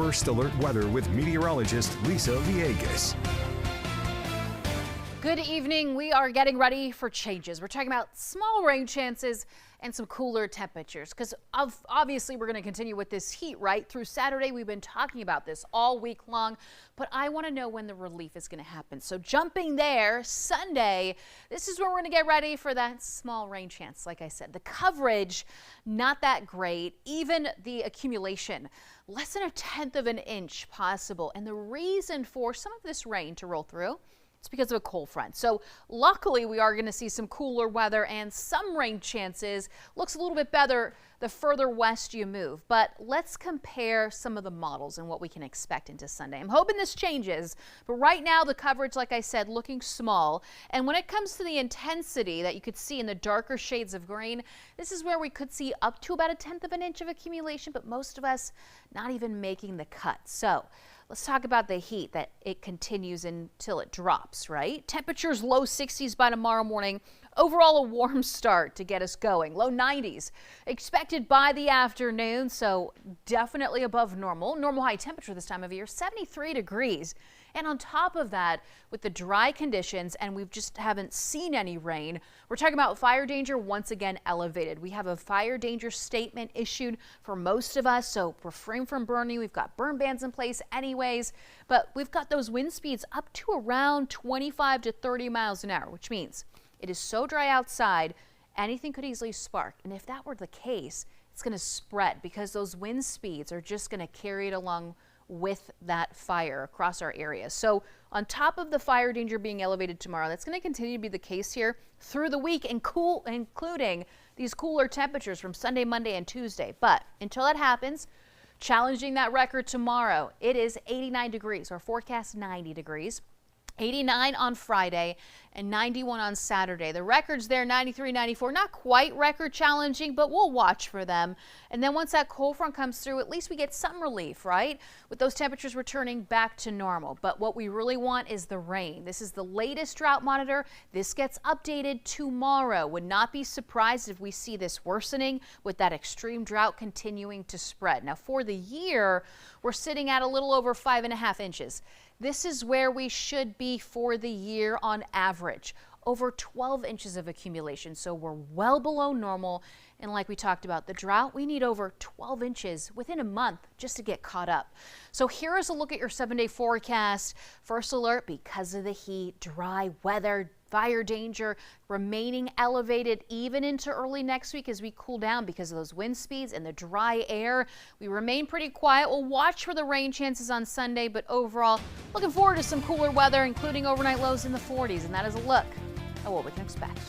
First Alert Weather with meteorologist Lisa Villegas. Good evening. We are getting ready for changes. We're talking about small rain chances and some cooler temperatures because obviously we're going to continue with this heat right through Saturday. We've been talking about this all week long, but I want to know when the relief is going to happen. So jumping there, Sunday, this is where we're going to get ready for that small rain chance. Like I said, the coverage, not that great. Even the accumulation, less than 1/10 of an inch possible. And the reason for some of this rain to roll through, it's because of a cold front. So luckily we are going to see some cooler weather and some rain chances. Looks a little bit better the further west you move. But let's compare some of the models and what we can expect into Sunday. I'm hoping this changes, but right now the coverage, like I said, looking small. And when it comes to the intensity that you could see in the darker shades of green, this is where we could see up to about 1/10 of an inch of accumulation, but most of us not even making the cut. So let's talk about the heat, that it continues until it drops, right? Temperatures low 60s by tomorrow morning. Overall, a warm start to get us going. Low 90s expected by the afternoon, so definitely above normal. Normal high temperature this time of year, 73 degrees. And on top of that, with the dry conditions, and we just haven't seen any rain, we're talking about fire danger once again elevated. We have a fire danger statement issued for most of us, so refrain from burning. We've got burn bans in place anyways, but we've got those wind speeds up to around 25 to 30 miles an hour, which means it is so dry outside, anything could easily spark. And if that were the case, it's going to spread because those wind speeds are just going to carry it along with that fire across our area. So on top of the fire danger being elevated tomorrow, that's going to continue to be the case here through the week, and including these cooler temperatures from Sunday, Monday, and Tuesday. But until that happens, challenging that record tomorrow, it is 89 degrees, or forecast 90 degrees. 89 on Friday and 91 on Saturday. The records there, 93, 94, not quite record challenging, but we'll watch for them. And then once that cold front comes through, at least we get some relief, right? With those temperatures returning back to normal. But what we really want is the rain. This is the latest drought monitor. This gets updated tomorrow. Would not be surprised if we see this worsening with that extreme drought continuing to spread. Now for the year, we're sitting at a little over 5.5 inches. This is where we should be for the year on average, over 12 inches of accumulation. So we're well below normal. And like we talked about, the drought, we need over 12 inches within a month just to get caught up. So here is a look at your 7-day forecast. First alert, because of the heat, dry weather, fire danger remaining elevated even into early next week as we cool down because of those wind speeds and the dry air. We remain pretty quiet. We'll watch for the rain chances on Sunday, but overall, looking forward to some cooler weather, including overnight lows in the 40s. And that is a look at what we can expect.